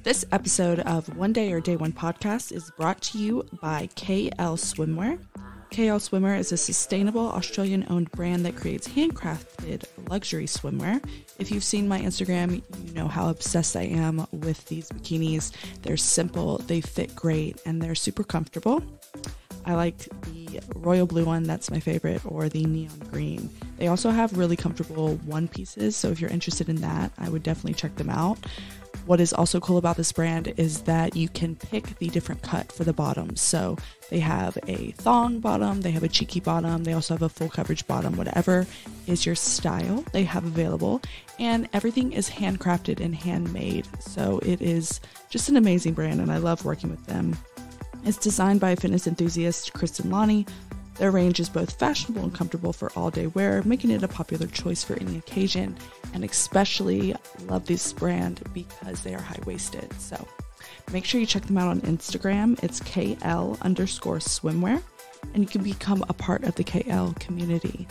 This episode of One Day or Day One podcast is brought to you by KL Swimwear. KL Swimwear is a sustainable Australian-owned brand that creates handcrafted luxury swimwear. If you've seen my Instagram, you know how obsessed I am with these bikinis. They're simple, they fit great, and they're super comfortable. I like the royal blue one, that's my favorite, or the neon green. They also have really comfortable one pieces, so if you're interested in that, I would definitely check them out. What is also cool about this brand is that you can pick the different cut for the bottoms. So they have a thong bottom, they have a cheeky bottom, they also have a full coverage bottom, whatever is your style they have available. And everything is handcrafted and handmade. So it is just an amazing brand and I love working with them. It's designed by fitness enthusiast Kristen Lonie. Their range is both fashionable and comfortable for all-day wear, making it a popular choice for any occasion, and especially love this brand because they are high-waisted. So make sure you check them out on Instagram. It's KL_swimwear, and you can become a part of the KL community.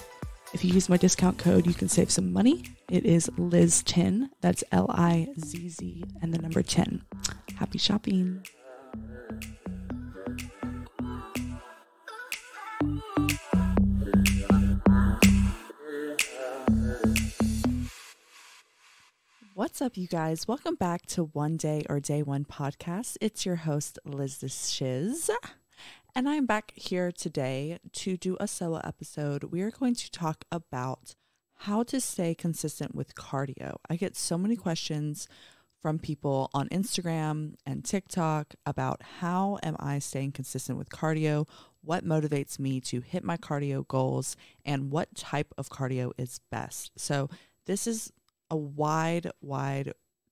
If you use my discount code, you can save some money. It is Liz10, that's Lizz, and the number 10. Happy shopping. What's up, you guys? Welcome back to One Day or Day One podcast. It's your host, Liz the Shiz, and I'm back here today to do a solo episode. We are going to talk about how to stay consistent with cardio. I get so many questions from people on Instagram and TikTok about how am I staying consistent with cardio, what motivates me to hit my cardio goals, and what type of cardio is best. So this is a wide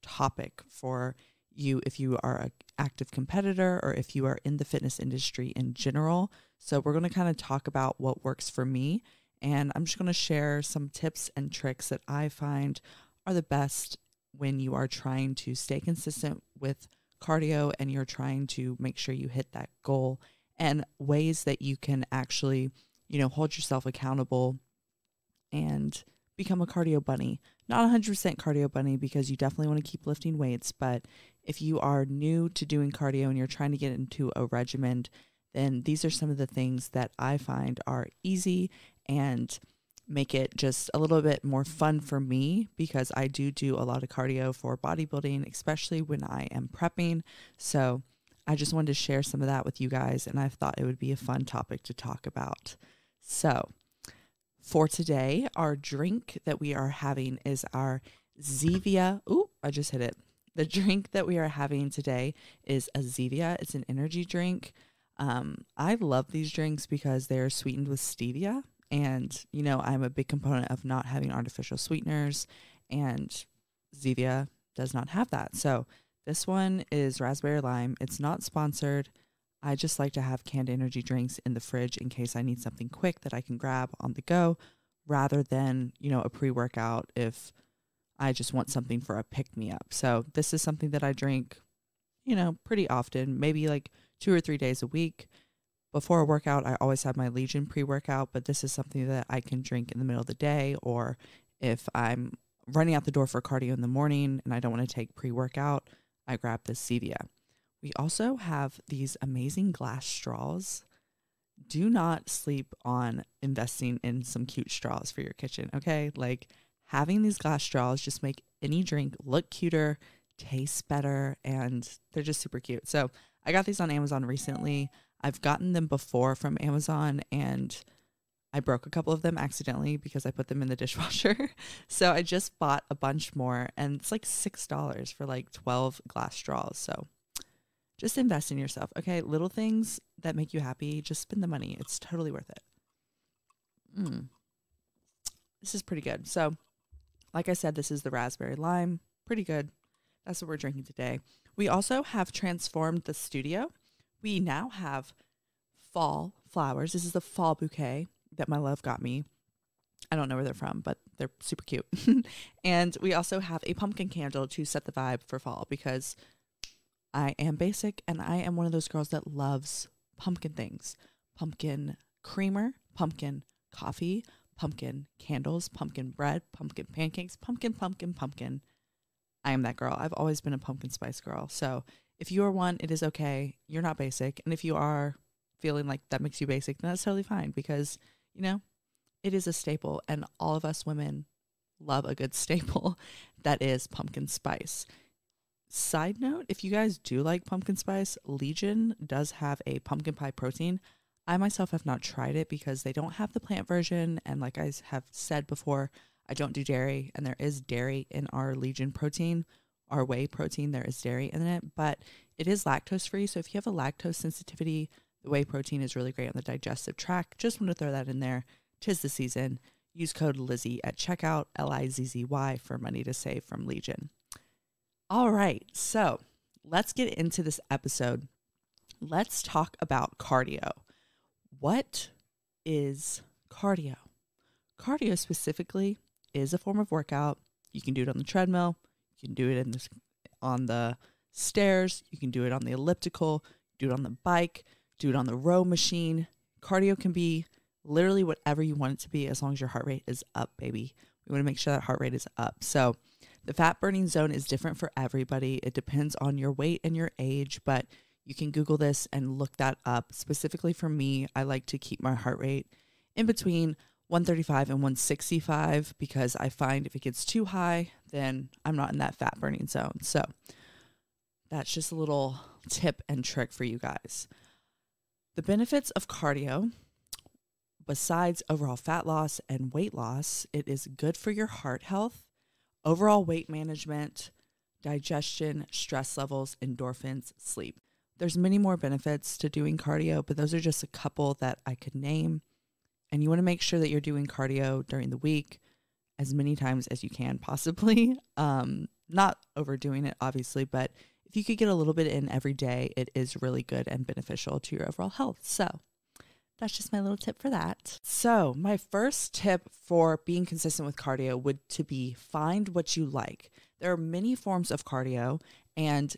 topic for you if you are an active competitor or if you are in the fitness industry in general. So we're going to kind of talk about what works for me, and I'm just going to share some tips and tricks that I find are the best when you are trying to stay consistent with cardio and you're trying to make sure you hit that goal, and ways that you can actually, hold yourself accountable and become a cardio bunny. Not 100% cardio bunny, because you definitely want to keep lifting weights, but if you are new to doing cardio and you're trying to get into a regimen, then these are some of the things that I find are easy and make it just a little bit more fun for me, because I do a lot of cardio for bodybuilding, especially when I am prepping. So I just wanted to share some of that with you guys, and I thought it would be a fun topic to talk about. So for today, our drink that we are having is our Zevia. Ooh, I just hit it. The drink that we are having today is a Zevia. It's an energy drink. I love these drinks because they're sweetened with stevia. And, I'm a big component of not having artificial sweeteners. And Zevia does not have that. So this one is raspberry lime. It's not sponsored. I just like to have canned energy drinks in the fridge in case I need something quick that I can grab on the go, rather than, a pre-workout if I just want something for a pick-me-up. So this is something that I drink, pretty often, maybe like 2 or 3 days a week. Before a workout, I always have my Legion pre-workout, but this is something that I can drink in the middle of the day, or if I'm running out the door for cardio in the morning and I don't want to take pre-workout, I grab this Zevia. We also have these amazing glass straws. Do not sleep on investing in some cute straws for your kitchen, okay? Like, having these glass straws just make any drink look cuter, taste better, and they're just super cute. So I got these on Amazon recently. I've gotten them before from Amazon, and I broke a couple of them accidentally because I put them in the dishwasher. So I just bought a bunch more, and it's like $6 for like 12 glass straws. So just invest in yourself, okay? Little things that make you happy, just spend the money. It's totally worth it. This is pretty good. So, like I said, this is the raspberry lime. Pretty good. That's what we're drinking today. We also have transformed the studio. We now have fall flowers. This is the fall bouquet that my love got me. I don't know where they're from, but they're super cute. And we also have a pumpkin candle to set the vibe for fall, because I am basic and I am one of those girls that loves pumpkin things. Pumpkin creamer, pumpkin coffee, pumpkin candles, pumpkin bread, pumpkin pancakes, pumpkin. I am that girl. I've always been a pumpkin spice girl. So if you are one, it is okay. You're not basic. And if you are feeling like that makes you basic, then that's totally fine because, you know, it is a staple. And all of us women love a good staple that is pumpkin spice. Side note, if you guys do like pumpkin spice, Legion does have a pumpkin pie protein. I myself have not tried it because they don't have the plant version. And like I have said before, I don't do dairy, and there is dairy in our Legion protein, our whey protein, there is dairy in it, but it is lactose free. So if you have a lactose sensitivity, the whey protein is really great on the digestive tract. Just want to throw that in there. 'Tis the season. Use code Lizzie at checkout, LIZZY, for money to save from Legion. All right, so let's get into this episode. Let's talk about cardio. What is cardio? Cardio specifically is a form of workout. You can do it on the treadmill. You can do it on the stairs. You can do it on the elliptical. Do it on the bike. Do it on the row machine. Cardio can be literally whatever you want it to be as long as your heart rate is up, baby. We want to make sure that heart rate is up. So the fat burning zone is different for everybody. It depends on your weight and your age, but you can Google this and look that up. Specifically for me, I like to keep my heart rate in between 135 and 165 because I find if it gets too high, then I'm not in that fat burning zone. So that's just a little tip and trick for you guys. The benefits of cardio, besides overall fat loss and weight loss, it is good for your heart health, overall weight management, digestion, stress levels, endorphins, sleep. There's many more benefits to doing cardio, but those are just a couple that I could name. And you want to make sure that you're doing cardio during the week as many times as you can possibly. Not overdoing it, obviously, but if you could get a little bit in every day, it is really good and beneficial to your overall health. So that's just my little tip for that. So my first tip for being consistent with cardio would to be find what you like. There are many forms of cardio, and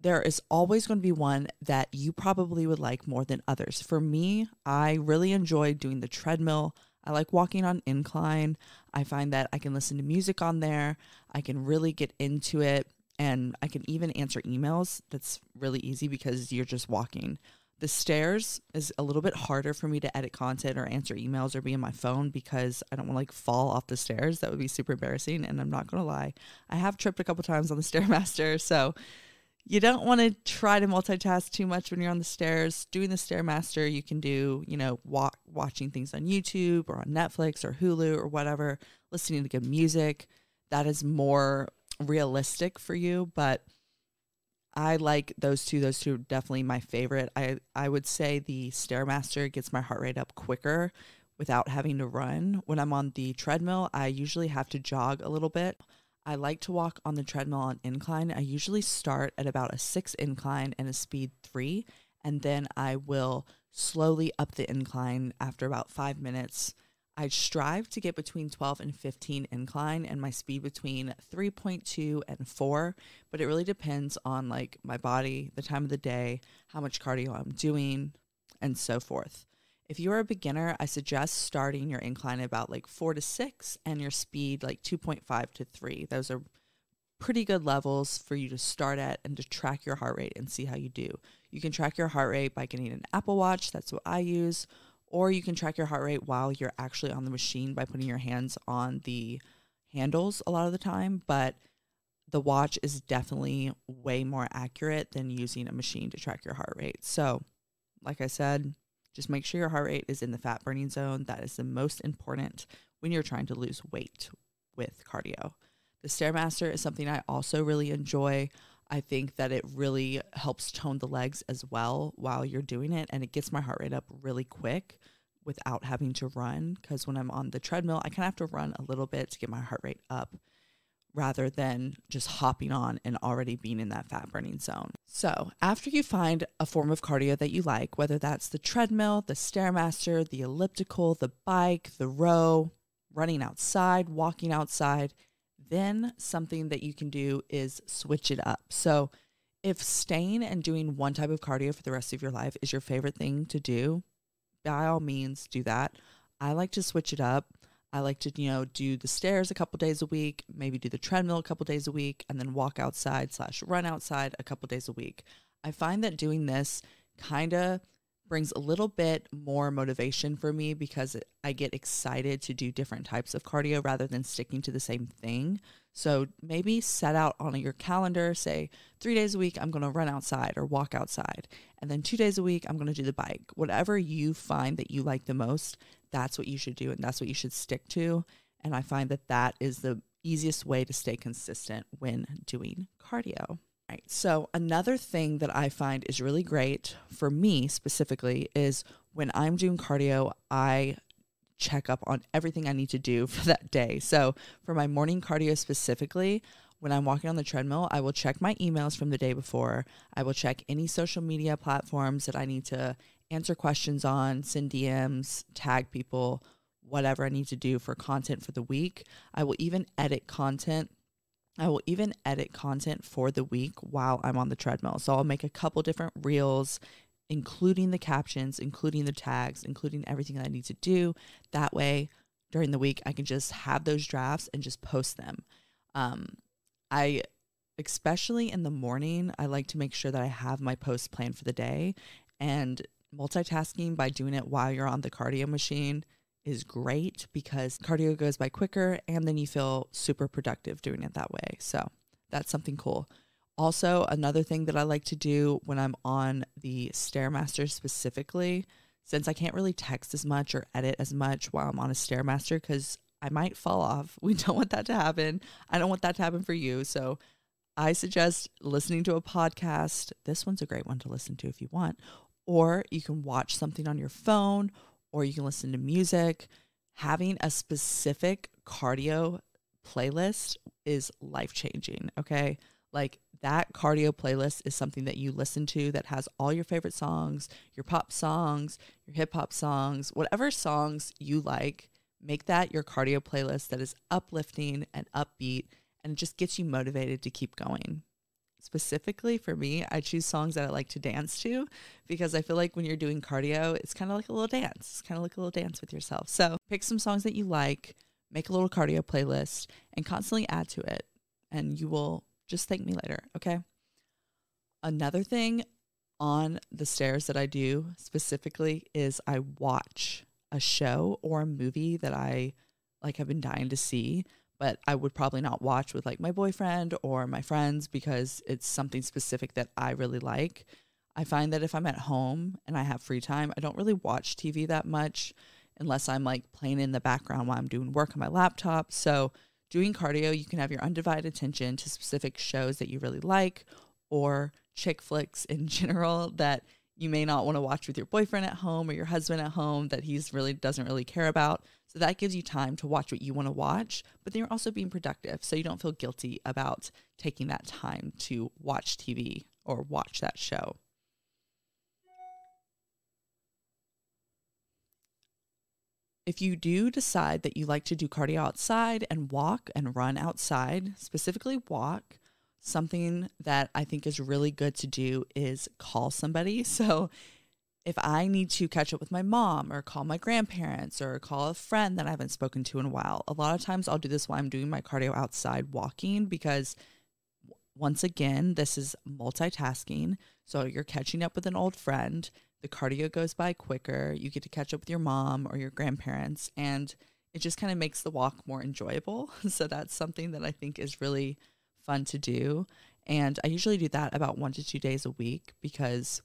there is always going to be one that you probably would like more than others. For me, I really enjoy doing the treadmill. I like walking on incline. I find that I can listen to music on there. I can really get into it, and I can even answer emails. That's really easy because you're just walking. The stairs is a little bit harder for me to edit content or answer emails or be on my phone because I don't want to like fall off the stairs. That would be super embarrassing. And I'm not going to lie, I have tripped a couple times on the Stairmaster. So you don't want to try to multitask too much when you're on the stairs. Doing the Stairmaster, you can do, watching things on YouTube or on Netflix or Hulu or whatever, listening to good music. That is more realistic for you, but I like those two. Those two are definitely my favorite. I would say the Stairmaster gets my heart rate up quicker without having to run. When I'm on the treadmill, I usually have to jog a little bit. I like to walk on the treadmill on incline. I usually start at about a 6 incline and a speed 3, and then I will slowly up the incline after about 5 minutes. I strive to get between 12 and 15 incline and my speed between 3.2 and 4, but it really depends on like my body, the time of the day, how much cardio I'm doing, and so forth. If you're a beginner, I suggest starting your incline at about like 4 to 6 and your speed like 2.5 to 3. Those are pretty good levels for you to start at and to track your heart rate and see how you do. You can track your heart rate by getting an Apple Watch. That's what I use. Or you can track your heart rate while you're actually on the machine by putting your hands on the handles a lot of the time. But the watch is definitely way more accurate than using a machine to track your heart rate. So, like I said, just make sure your heart rate is in the fat burning zone. That is the most important when you're trying to lose weight with cardio. The Stairmaster is something I also really enjoy. I think that it really helps tone the legs as well while you're doing it, and it gets my heart rate up really quick without having to run, because when I'm on the treadmill, I kind of have to run a little bit to get my heart rate up rather than just hopping on and already being in that fat burning zone. So after you find a form of cardio that you like, whether that's the treadmill, the Stairmaster, the elliptical, the bike, the row, running outside, walking outside, then something that you can do is switch it up. So if staying and doing one type of cardio for the rest of your life is your favorite thing to do, by all means do that. I like to switch it up. I like to, do the stairs a couple days a week, maybe do the treadmill a couple days a week, and then walk outside / run outside a couple days a week. I find that doing this kind of brings a little bit more motivation for me because I get excited to do different types of cardio rather than sticking to the same thing. So maybe set out on your calendar, say 3 days a week, I'm going to run outside or walk outside. And then 2 days a week, I'm going to do the bike. Whatever you find that you like the most, that's what you should do. And that's what you should stick to. And I find that that is the easiest way to stay consistent when doing cardio. Right. So another thing that I find is really great for me specifically is when I'm doing cardio, I check up on everything I need to do for that day. So for my morning cardio specifically, when I'm walking on the treadmill, I will check my emails from the day before. I will check any social media platforms that I need to answer questions on, send DMs, tag people, whatever I need to do for content for the week. I will even edit content for the week while I'm on the treadmill. So I'll make a couple different reels, including the captions, including the tags, including everything that I need to do. That way, during the week, I can just have those drafts and just post them. Especially in the morning, I like to make sure that I have my post planned for the day. And multitasking by doing it while you're on the cardio machine is great because cardio goes by quicker and then you feel super productive doing it that way. So that's something cool. Also, another thing that I like to do when I'm on the Stairmaster specifically, since I can't really text as much or edit as much while I'm on a Stairmaster because I might fall off. We don't want that to happen. I don't want that to happen for you. So I suggest listening to a podcast. This one's a great one to listen to if you want. Or you can watch something on your phone, or you can listen to music. Having a specific cardio playlist is life-changing, okay? Like that cardio playlist is something that you listen to that has all your favorite songs, your pop songs, your hip hop songs, whatever songs you like, make that your cardio playlist that is uplifting and upbeat and just gets you motivated to keep going. Specifically for me, I choose songs that I like to dance to because I feel like when you're doing cardio, it's kind of like a little dance. It's kind of like a little dance with yourself. So pick some songs that you like, make a little cardio playlist, and constantly add to it. And you will just thank me later, okay? Another thing on the stairs that I do specifically is I watch a show or a movie that I have been dying to see, but I would probably not watch with my boyfriend or my friends because it's something specific that I really like. I find that if I'm at home and I have free time, I don't really watch TV that much unless I'm playing in the background while I'm doing work on my laptop. So doing cardio, you can have your undivided attention to specific shows that you really like or chick flicks in general that you may not want to watch with your boyfriend at home or your husband at home that doesn't really care about. So that gives you time to watch what you want to watch, but then you're also being productive. So you don't feel guilty about taking that time to watch TV or watch that show. If you do decide that you like to do cardio outside and walk and run outside, specifically walk, something that I think is really good to do is call somebody. So if I need to catch up with my mom or call my grandparents or call a friend that I haven't spoken to in a while, a lot of times I'll do this while I'm doing my cardio outside walking because once again, this is multitasking. So you're catching up with an old friend. The cardio goes by quicker. You get to catch up with your mom or your grandparents, and it just kind of makes the walk more enjoyable. So that's something that I think is really fun to do. And I usually do that about 1 to 2 days a week because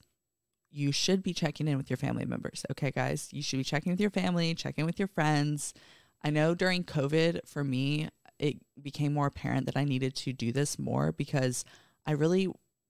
you should be checking in with your family members. Okay, guys, you should be checking with your family, checking with your friends. I know during COVID, for me, it became more apparent that I needed to do this more because I really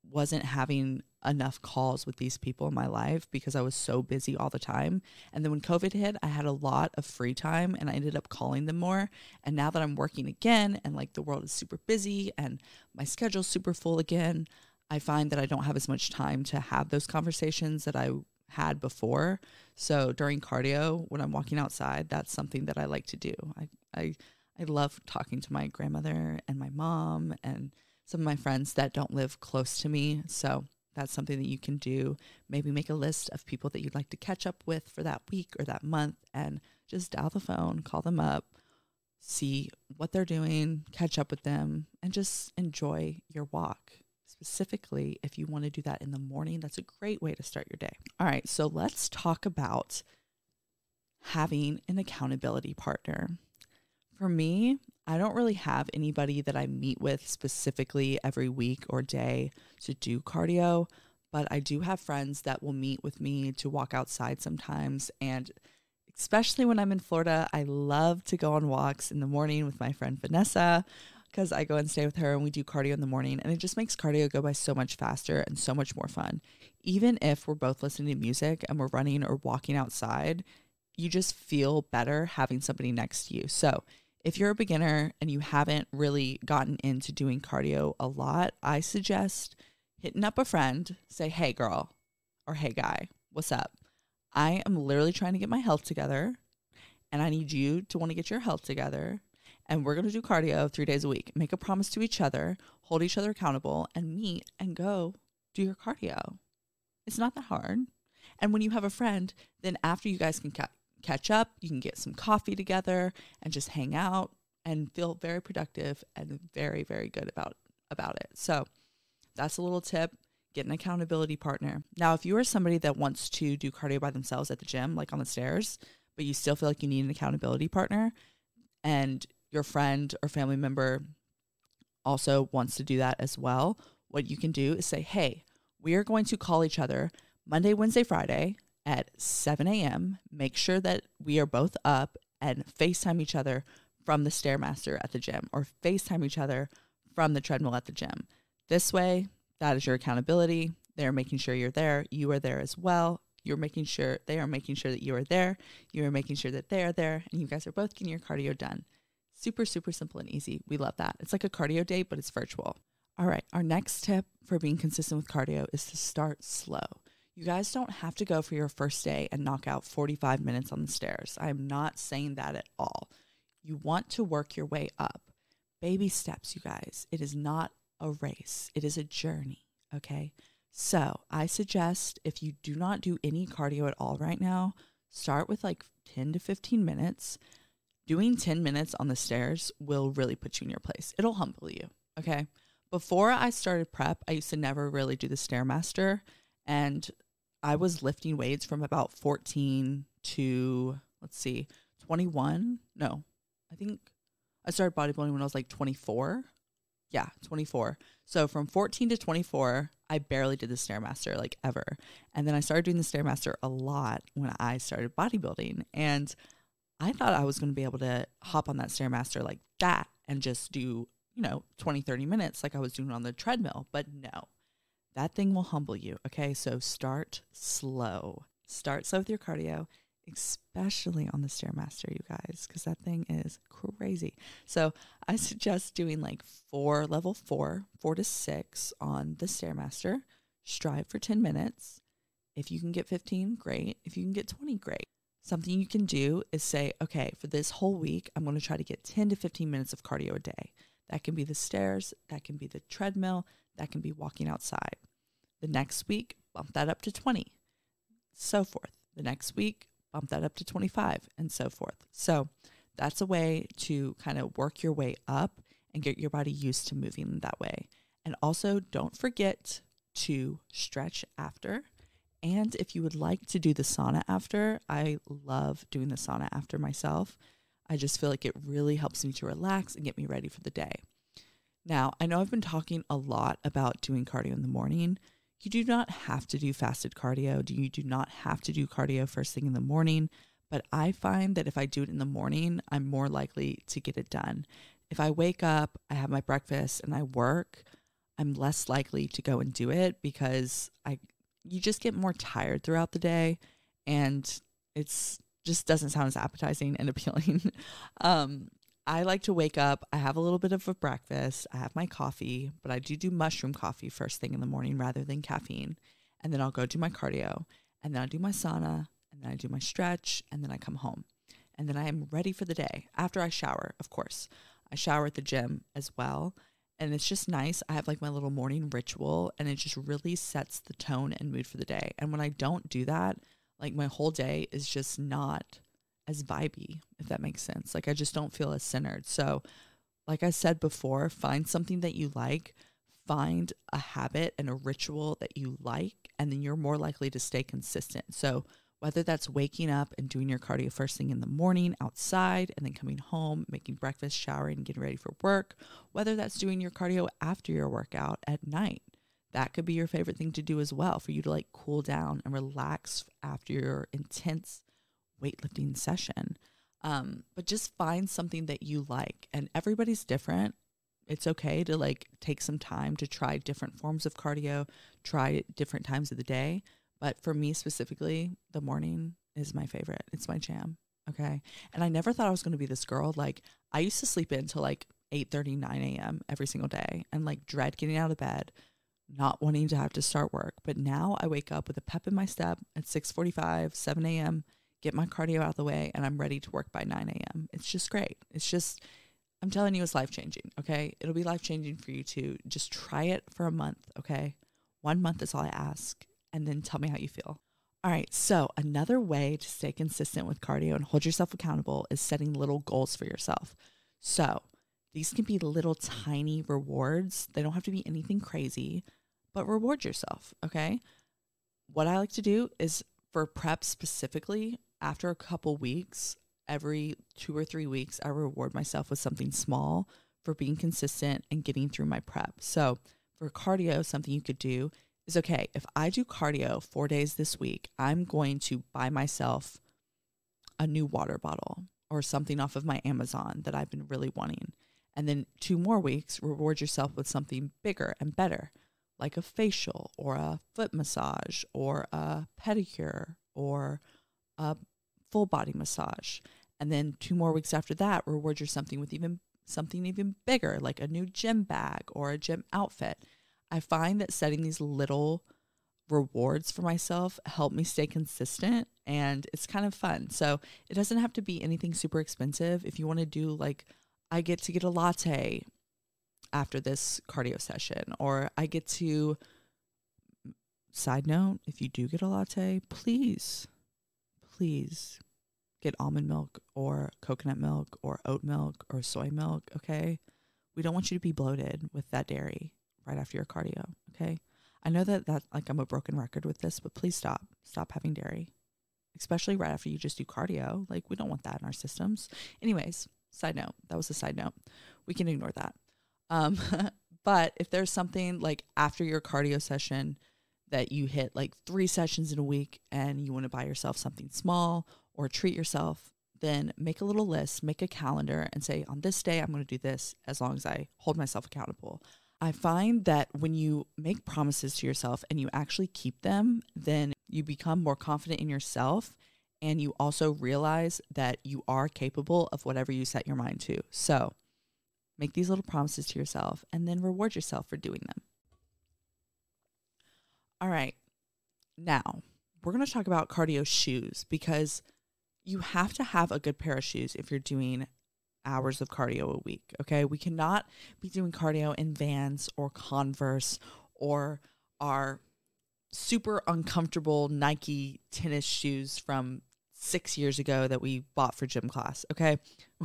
wasn't having enough calls with these people in my life because I was so busy all the time. And then when COVID hit, I had a lot of free time and I ended up calling them more. And now that I'm working again and the world is super busy and my schedule's super full again, I find that I don't have as much time to have those conversations that I had before. So during cardio, when I'm walking outside, that's something that I like to do. I love talking to my grandmother and my mom and some of my friends that don't live close to me. So that's something that you can do. Maybe make a list of people that you'd like to catch up with for that week or that month and just dial the phone, call them up. see what they're doing, catch up with them, and just enjoy your walk. Specifically, if you want to do that in the morning, that's a great way to start your day. All right, so let's talk about having an accountability partner. For me, I don't really have anybody that I meet with specifically every week or day to do cardio, but I do have friends that will meet with me to walk outside sometimes. And especially when I'm in Florida, I love to go on walks in the morning with my friend Vanessa, because I go and stay with her and we do cardio in the morning, and it just makes cardio go by so much faster and so much more fun. Even if we're both listening to music and we're running or walking outside, you just feel better having somebody next to you. So if you're a beginner and you haven't really gotten into doing cardio a lot, I suggest hitting up a friend, say, hey girl, or hey guy, what's up? I am literally trying to get my health together, and I need you to want to get your health together. And we're going to do cardio 3 days a week. Make a promise to each other, hold each other accountable, and meet and go do your cardio. It's not that hard. And when you have a friend, then after you guys can catch up, you can get some coffee together and just hang out and feel very productive and very, very good about it. So that's a little tip. Get an accountability partner. Now, if you are somebody that wants to do cardio by themselves at the gym, like on the stairs, but you still feel like you need an accountability partner, and your friend or family member also wants to do that as well, what you can do is say, hey, we are going to call each other Monday, Wednesday, Friday at 7 a.m. Make sure that we are both up and FaceTime each other from the Stairmaster at the gym, or FaceTime each other from the treadmill at the gym. This way, that is your accountability. They're making sure you're there. You are there as well. You're making sure they are making sure that you are there. You are making sure that they are there. And you guys are both getting your cardio done. Super, super simple and easy. We love that. It's like a cardio date, but it's virtual. All right. Our next tip for being consistent with cardio is to start slow. You guys don't have to go for your first day and knock out 45 minutes on the stairs. I'm not saying that at all. You want to work your way up. Baby steps, you guys. It is not a race. It is a journey. Okay. So I suggest, if you do not do any cardio at all right now, start with like 10 to 15 minutes. Doing 10 minutes on the stairs will really put you in your place. It'll humble you, okay? Before I started prep, I used to never really do the Stairmaster, and I was lifting weights from about 14 to, 21. No, I think I started bodybuilding when I was like 24. Yeah, 24. So from 14 to 24, I barely did the Stairmaster, like ever. And then I started doing the Stairmaster a lot when I started bodybuilding, and I thought I was going to be able to hop on that Stairmaster like that and just do, 20, 30 minutes like I was doing on the treadmill. But no, that thing will humble you. Okay. So start slow. Start slow with your cardio, especially on the Stairmaster, you guys, because that thing is crazy. So I suggest doing like level 4 to 6 on the Stairmaster. Strive for 10 minutes. If you can get 15, great. If you can get 20, great. Something you can do is say, okay, for this whole week, I'm going to try to get 10 to 15 minutes of cardio a day. That can be the stairs, that can be the treadmill, that can be walking outside. The next week, bump that up to 20, so forth. The next week, bump that up to 25, and so forth. So that's a way to kind of work your way up and get your body used to moving that way. And also, don't forget to stretch after. And if you would like to do the sauna after, I love doing the sauna after myself. I just feel like it really helps me to relax and get me ready for the day. Now, I know I've been talking a lot about doing cardio in the morning. You do not have to do fasted cardio. You do not have to do cardio first thing in the morning. But I find that if I do it in the morning, I'm more likely to get it done. If I wake up, I have my breakfast, and I work, I'm less likely to go and do it because you just get more tired throughout the day, and it's just doesn't sound as appetizing and appealing. I like to wake up, I have a little bit of a breakfast, I have my coffee, but I do mushroom coffee first thing in the morning rather than caffeine. And then I'll go do my cardio, and then I do my sauna, and then I do my stretch, and then I come home. And then I am ready for the day after I shower, of course. I shower at the gym as well. And it's just nice. I have like my little morning ritual, and it just really sets the tone and mood for the day. And when I don't do that, like my whole day is just not as vibey, if that makes sense. Like I just don't feel as centered. So like I said before, find something that you like, find a habit and a ritual that you like, and then you're more likely to stay consistent. So whether that's waking up and doing your cardio first thing in the morning outside and then coming home, making breakfast, showering, and getting ready for work, whether that's doing your cardio after your workout at night, that could be your favorite thing to do as well, for you to like cool down and relax after your intense weightlifting session. But just find something that you like, and everybody's different. It's okay to like take some time to try different forms of cardio, try different times of the day. But for me specifically, the morning is my favorite. It's my jam. Okay. And I never thought I was going to be this girl. Like I used to sleep in until like 8:30, 9 a.m. every single day and like dread getting out of bed, not wanting to have to start work. But now I wake up with a pep in my step at 6:45, 7 a.m., get my cardio out of the way, and I'm ready to work by 9 a.m. It's just great. It's just, I'm telling you, it's life-changing. Okay. It'll be life-changing for you too. Just try it for a month. Okay. 1 month is all I ask. And then tell me how you feel. All right. So another way to stay consistent with cardio and hold yourself accountable is setting little goals for yourself. So these can be little tiny rewards. They don't have to be anything crazy, but reward yourself. Okay. What I like to do is for prep specifically, after a couple weeks, every 2 or 3 weeks, I reward myself with something small for being consistent and getting through my prep. So for cardio, something you could do is, okay, if I do cardio 4 days this week, I'm going to buy myself a new water bottle or something off of my Amazon that I've been really wanting. And then 2 more weeks, reward yourself with something bigger and better, like a facial or a foot massage or a pedicure or a full body massage. And then 2 more weeks after that, reward yourself with something even bigger, like a new gym bag or a gym outfit. I find that setting these little rewards for myself help me stay consistent, and it's kind of fun. So it doesn't have to be anything super expensive. If you want to do like, I get to get a latte after this cardio session, or I get to, side note, if you do get a latte, please get almond milk or coconut milk or oat milk or soy milk. Okay. We don't want you to be bloated with that dairy right after your cardio. Okay. I know that like I'm a broken record with this, but please stop having dairy, especially right after you just do cardio. Like we don't want that in our systems. Anyways, side note, that was a side note. We can ignore that. But if there's something like after your cardio session that you hit like 3 sessions in a week and you want to buy yourself something small or treat yourself, then make a little list, make a calendar and say, on this day, I'm going to do this as long as I hold myself accountable. I find that when you make promises to yourself and you actually keep them, then you become more confident in yourself, and you also realize that you are capable of whatever you set your mind to. So make these little promises to yourself and then reward yourself for doing them. All right. Now we're going to talk about cardio shoes, because you have to have a good pair of shoes if you're doing hours of cardio a week. Okay. We cannot be doing cardio in Vans or Converse or our super uncomfortable Nike tennis shoes from 6 years ago that we bought for gym class. Okay.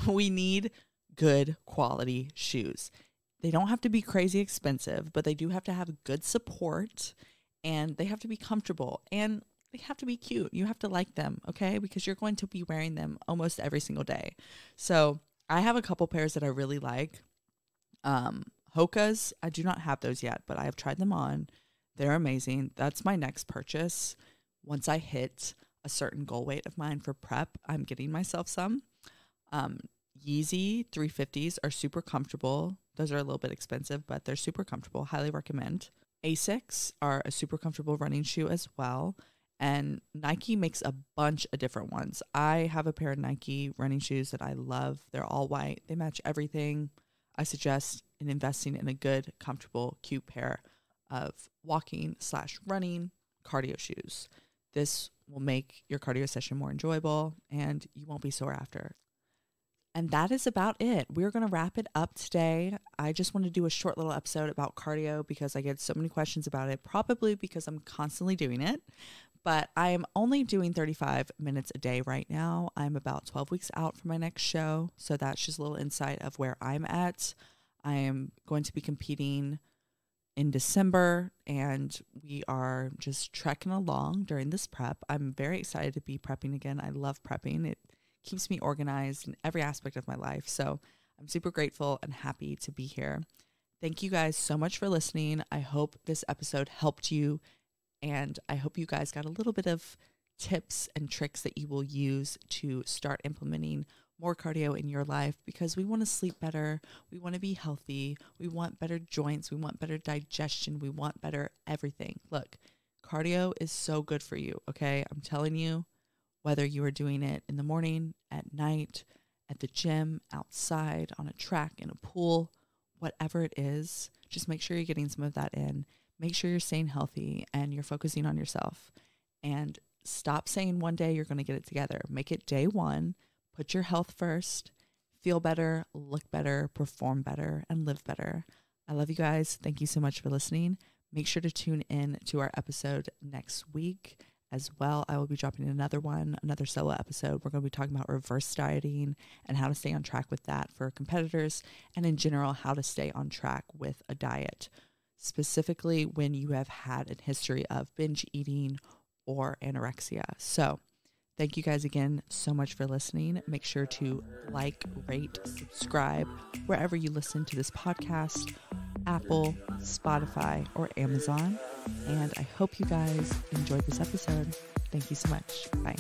We need good quality shoes. They don't have to be crazy expensive, but they do have to have good support, and they have to be comfortable, and they have to be cute. You have to like them. Okay. Because you're going to be wearing them almost every single day. So I have a couple pairs that I really like. Hoka's, I do not have those yet, but I have tried them on. They're amazing. That's my next purchase. Once I hit a certain goal weight of mine for prep, I'm getting myself some. Yeezy 350s are super comfortable. Those are a little bit expensive, but they're super comfortable. Highly recommend. Asics are a super comfortable running shoe as well. And Nike makes a bunch of different ones. I have a pair of Nike running shoes that I love. They're all white. They match everything. I suggest in investing in a good, comfortable, cute pair of walking/running cardio shoes. This will make your cardio session more enjoyable, and you won't be sore after. And that is about it. We're going to wrap it up today. I just want to do a short little episode about cardio because I get so many questions about it, probably because I'm constantly doing it. But I am only doing 35 minutes a day right now. I'm about 12 weeks out from my next show. So that's just a little insight of where I'm at. I am going to be competing in December, and we are just trekking along during this prep. I'm very excited to be prepping again. I love prepping. It keeps me organized in every aspect of my life. So I'm super grateful and happy to be here. Thank you guys so much for listening. I hope this episode helped you, and I hope you guys got a little bit of tips and tricks that you will use to start implementing more cardio in your life, because we want to sleep better. We want to be healthy. We want better joints. We want better digestion. We want better everything. Look, cardio is so good for you. Okay. I'm telling you, whether you are doing it in the morning, at night, at the gym, outside, on a track, in a pool, whatever it is, just make sure you're getting some of that in. Make sure you're staying healthy and you're focusing on yourself, and stop saying one day you're going to get it together. Make it day one. Put your health first, feel better, look better, perform better, and live better. I love you guys. Thank you so much for listening. Make sure to tune in to our episode next week as well. I will be dropping another solo episode. We're going to be talking about reverse dieting and how to stay on track with that for competitors, and in general, how to stay on track with a diet, specifically when you have had a history of binge eating or anorexia. So thank you guys again so much for listening. Make sure to like, rate, subscribe wherever you listen to this podcast, Apple, Spotify, or Amazon. And I hope you guys enjoyed this episode. Thank you so much. Bye.